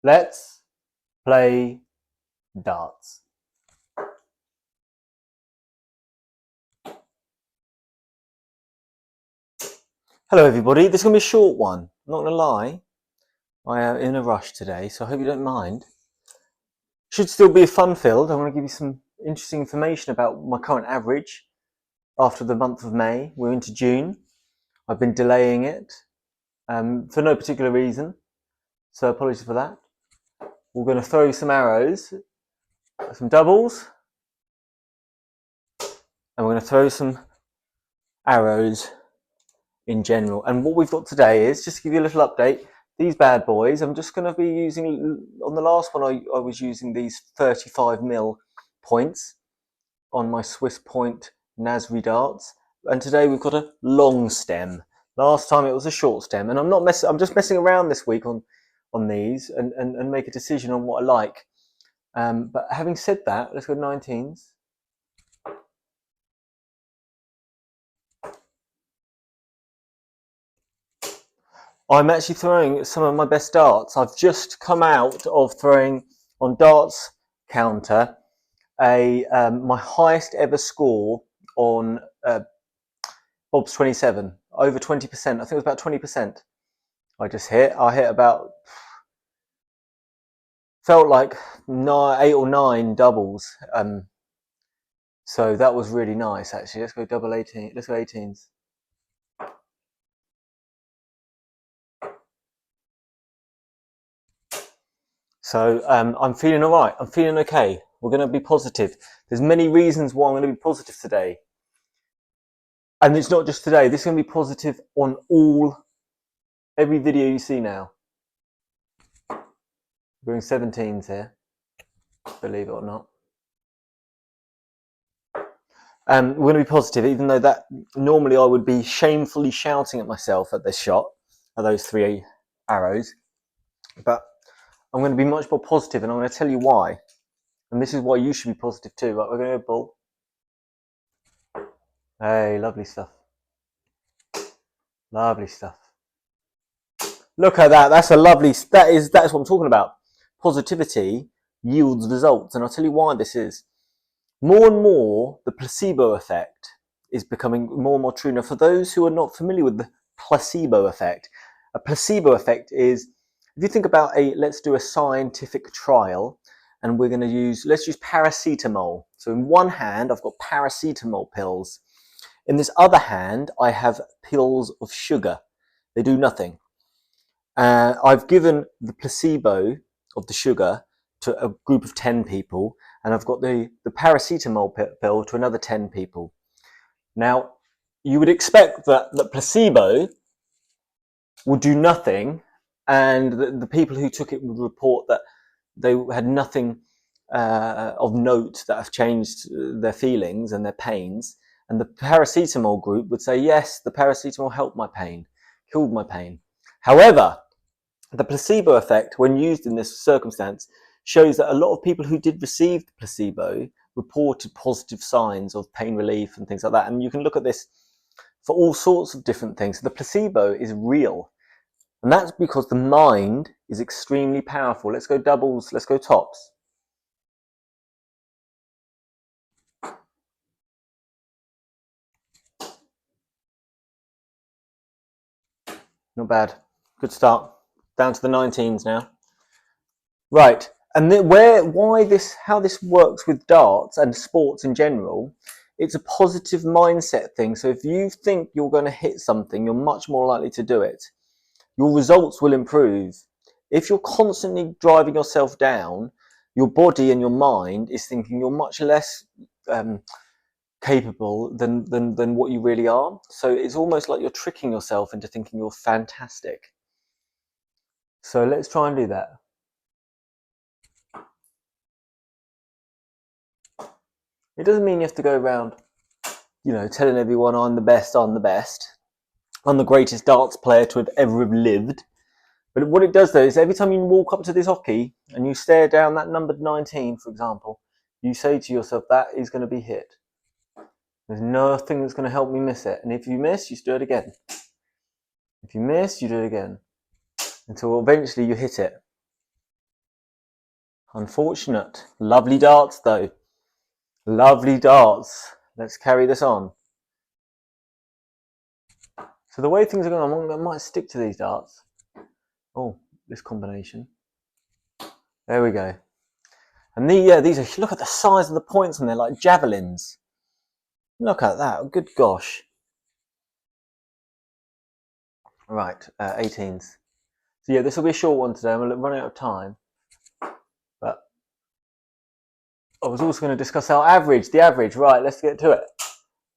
Let's play darts. Hello everybody, this is going to be a short one. I'm not going to lie, I am in a rush today, so I hope you don't mind. Should still be fun-filled. I want to give you some interesting information about my current average after the month of May. We're into June. I've been delaying it for no particular reason, so apologies for that. We're going to throw some arrows, some doubles, and we're going to throw some arrows in general. And what we've got today is, just to give you a little update, these bad boys, I'm just going to be using, on the last one I was using these 35mm points on my Swiss Point Nasri darts, and today we've got a long stem. Last time it was a short stem, and I'm just messing around this week on these and make a decision on what I like. But having said that, let's go 19s. I'm actually throwing some of my best darts. I've just come out of throwing on darts counter my highest ever score on Bob's 27, over 20%. I think it was about 20%. I hit about, felt like 8 or 9 doubles. So that was really nice actually. Let's go double 18. Let's go 18s. So I'm feeling all right. I'm feeling okay. We're going to be positive. There's many reasons why I'm going to be positive today. And it's not just today. This is going to be positive on every video you see now. We're in 17s here, believe it or not. We're going to be positive, even though that normally I would be shamefully shouting at myself at this shot, at those 3 arrows. But I'm going to be much more positive, and I'm going to tell you why. And this is why you should be positive too. Right, we're going to go ball. Hey, lovely stuff. Lovely stuff. Look at that. That's a lovely. That's what I'm talking about. Positivity yields results, and I'll tell you why this is. More and more, the placebo effect is becoming more and more true. Now, for those who are not familiar with the placebo effect, a placebo effect is, if you think about let's do a scientific trial, and let's use paracetamol. So in one hand, I've got paracetamol pills. In this other hand, I have pills of sugar. They do nothing. I've given the placebo of the sugar to a group of 10 people, and I've got the paracetamol pill to another 10 people. Now, you would expect that the placebo would do nothing, and the people who took it would report that they had nothing of note that have changed their feelings and their pains. And the paracetamol group would say, yes, the paracetamol helped my pain, killed my pain. However, the placebo effect, when used in this circumstance, shows that a lot of people who did receive the placebo reported positive signs of pain relief and things like that. And you can look at this for all sorts of different things. The placebo is real. And that's because the mind is extremely powerful. Let's go doubles, let's go tops. Not bad. Good start. Down to the 19s now. Right. And how this works with darts and sports in general, it's a positive mindset thing. So if you think you're going to hit something, you're much more likely to do it. Your results will improve. If you're constantly driving yourself down, your body and your mind is thinking you're much less capable than what you really are. So it's almost like you're tricking yourself into thinking you're fantastic. So let's try and do that. It doesn't mean you have to go around, telling everyone I'm the best, I'm the greatest darts player to have ever lived. But what it does though is every time you walk up to this hockey and you stare down that numbered 19, for example, you say to yourself, that is going to be hit. There's nothing that's going to help me miss it. And if you miss, you do it again. If you miss, you do it again. Until eventually you hit it. Unfortunate. Lovely darts though. Lovely darts. Let's carry this on. So the way things are going, I might stick to these darts. Oh, this combination. There we go. And these are, look at the size of the points, and they're like javelins. Look at that. Good gosh. Right, 18s. So yeah, this will be a short one today. I'm running out of time. But I was also going to discuss our average. The average, right, let's get to it.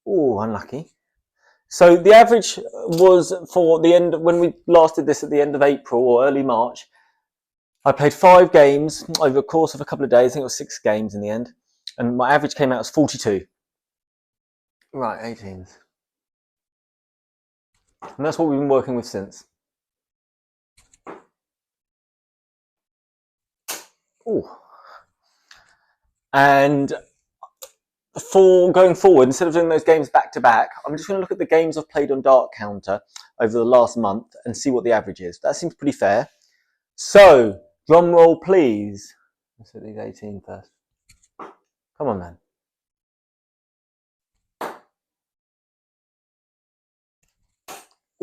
Oh, unlucky. So the average was for the end, when we last did this at the end of April or early March, I played 5 games over the course of a couple of days. I think it was 6 games in the end. And my average came out as 42. Right, 18s. And that's what we've been working with since. Ooh. And for going forward, instead of doing those games back to back, I'm just going to look at the games I've played on Dart Counter over the last month and see what the average is. That seems pretty fair. So, drum roll, please. Let's hit these 18 first. Come on, man.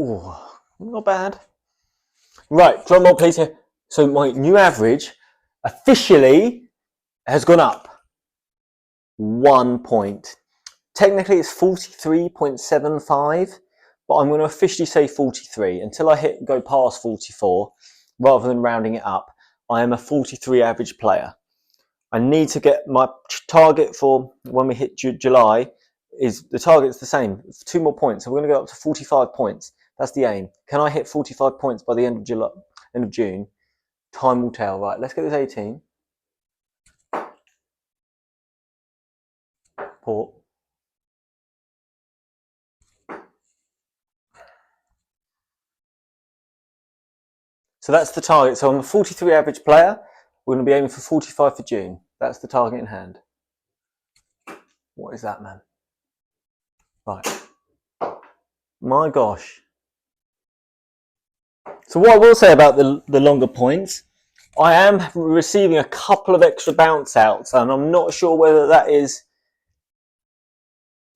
Ooh, not bad. Right, drum roll, please. Here. So my new average officially has gone up 1 point. Technically, it's 43.75, but I'm going to officially say 43 until I go past 44, rather than rounding it up. I am a 43 average player. I need to get my target for when we hit July. The target's the same, 2 more points. So we're going to go up to 45 points. That's the aim. Can I hit 45 points by the end of June? Time will tell. Right, let's get this 18. Port. So that's the target. So I'm a 43 average player. We're going to be aiming for 45 for June. That's the target in hand. What is that, man? Right. My gosh. So what I will say about the longer points, I am receiving a couple of extra bounce outs, and I'm not sure whether that is,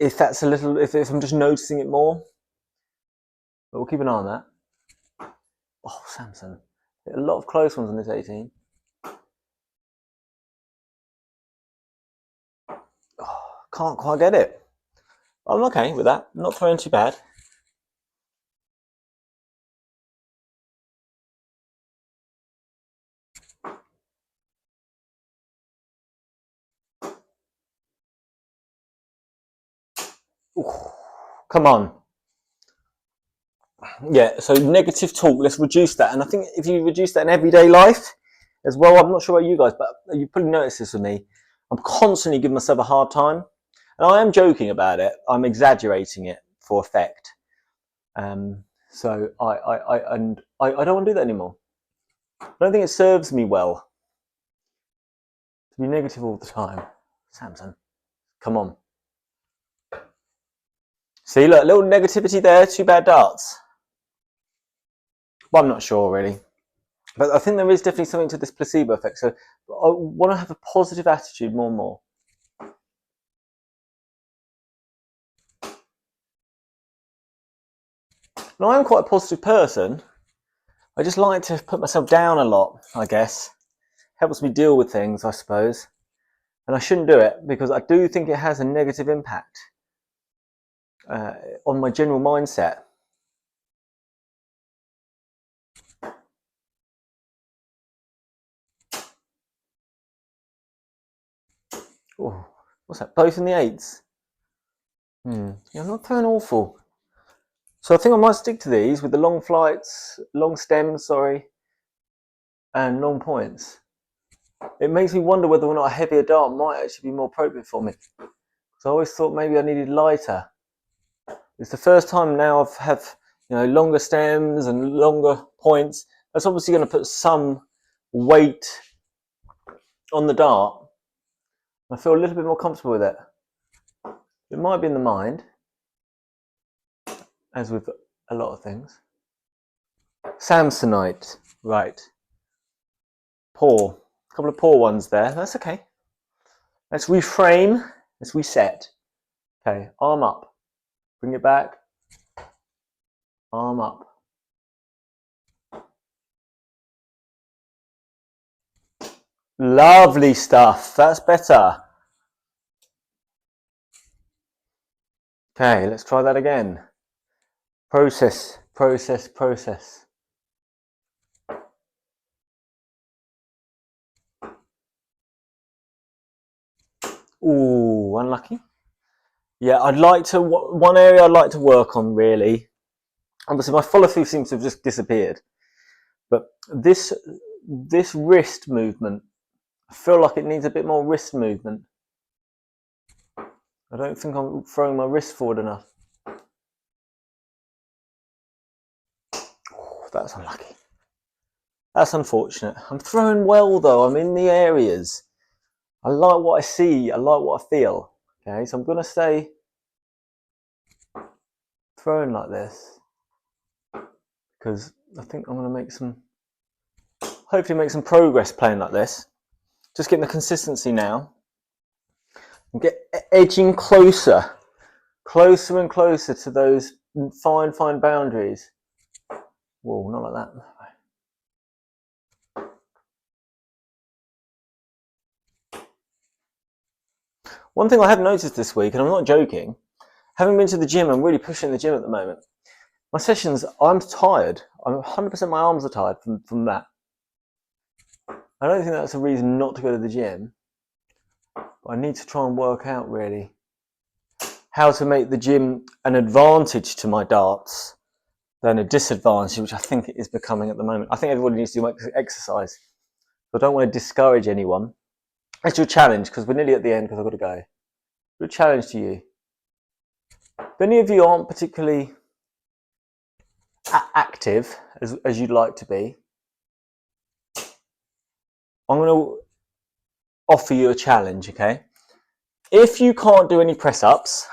if I'm just noticing it more. But we'll keep an eye on that. Oh, Samson. A lot of close ones on this 18. Oh, can't quite get it. I'm okay with that. Not throwing too bad. Ooh, come on. Yeah, so negative talk, let's reduce that. And I think if you reduce that in everyday life as well, I'm not sure about you guys, but you probably notice this with me. I'm constantly giving myself a hard time. And I am joking about it. I'm exaggerating it for effect. So I don't want to do that anymore. I don't think it serves me well to be negative all the time. Samson, come on. See, look, a little negativity there, 2 bad darts. Well, I'm not sure really. But I think there is definitely something to this placebo effect. So I want to have a positive attitude more and more. Now, I am quite a positive person. I just like to put myself down a lot, I guess. Helps me deal with things, I suppose. And I shouldn't do it because I do think it has a negative impact on my general mindset. Ooh, what's that? Both in the 8s? Yeah, I'm not throwing awful. So I think I might stick to these with the long flights, long stems, and long points. It makes me wonder whether or not a heavier dart might actually be more appropriate for me. Because I always thought maybe I needed lighter. It's the first time now I've had longer stems and longer points. That's obviously going to put some weight on the dart. I feel a little bit more comfortable with it. It might be in the mind, as with a lot of things. Samsonite, right. Poor. A couple of poor ones there. That's okay. Let's reframe. Let's reset. Okay, arm up. Bring it back. Arm up. Lovely stuff. That's better. Okay, let's try that again. Process, process, process. Ooh, unlucky. Yeah, one area I'd like to work on really. Obviously my follow through seems to have just disappeared. But this wrist movement, I feel like it needs a bit more wrist movement. I don't think I'm throwing my wrist forward enough. Oh, that's unlucky. That's unfortunate. I'm throwing well though. I'm in the areas. I like what I see. I like what I feel. Okay, so I'm going to stay throwing like this because I think I'm going to hopefully make some progress playing like this. Just getting the consistency now. And get edging closer and closer to those fine boundaries. Whoa, not like that. One thing I have noticed this week, and I'm not joking, having been to the gym, I'm really pushing the gym at the moment. My sessions, I'm tired. I'm 100% my arms are tired from that. I don't think that's a reason not to go to the gym. But I need to try and work out really how to make the gym an advantage to my darts than a disadvantage, which I think it is becoming at the moment. I think everybody needs to do exercise. So I don't want to discourage anyone. It's your challenge because we're nearly at the end because I've got to go. Your challenge to you. If any of you aren't particularly active as you'd like to be, I'm going to offer you a challenge, okay? If you can't do any press-ups,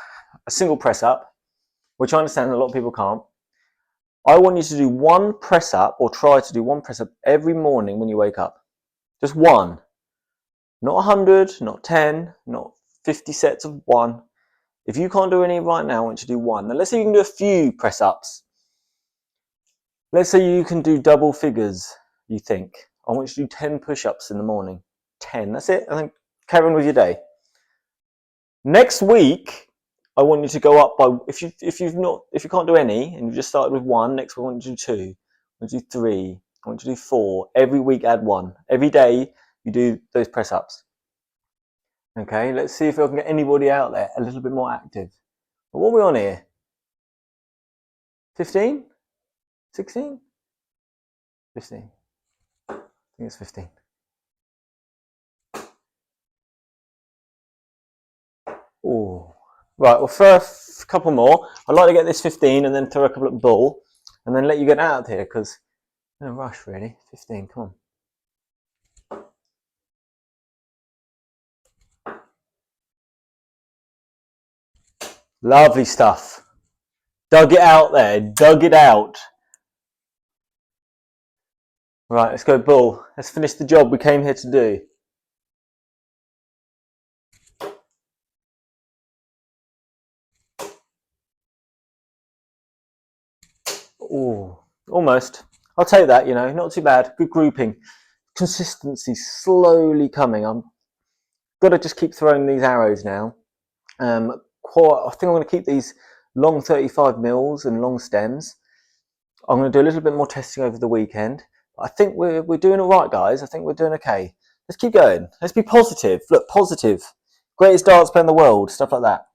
a single press-up, which I understand a lot of people can't, I want you to do one press-up or try to do one press-up every morning when you wake up. Just one. Not 100, not 10, not 50 sets of one. If you can't do any right now, I want you to do one. Now let's say you can do a few press-ups. Let's say you can do double figures, you think. I want you to do 10 push-ups in the morning. 10, that's it. And then carry on with your day. Next week, I want you to go up by, if you can't do any, and you just started with one, next week I want you to do 2, I want you to do 3, I want you to do 4. Every week add 1. Every day you do those press-ups. Okay, let's see if I can get anybody out there a little bit more active. But what are we on here? 15? 16? 15. I think it's 15. Oh, right. Well, first couple more. I'd like to get this 15 and then throw a couple at bull, and then let you get out of here because no rush really. 15. Come on. Lovely stuff. Dug it out there. Dug it out. Right. Let's go bull. Let's finish the job we came here to do. Oh, almost. I'll take that, you know, not too bad. Good grouping. Consistency slowly coming. I'm got to just keep throwing these arrows now. I think I'm going to keep these long 35 mils and long stems. I'm going to do a little bit more testing over the weekend. I think we're doing all right, guys. I think we're doing okay. Let's keep going. Let's be positive. Look, positive. Greatest darts player in the world. Stuff like that.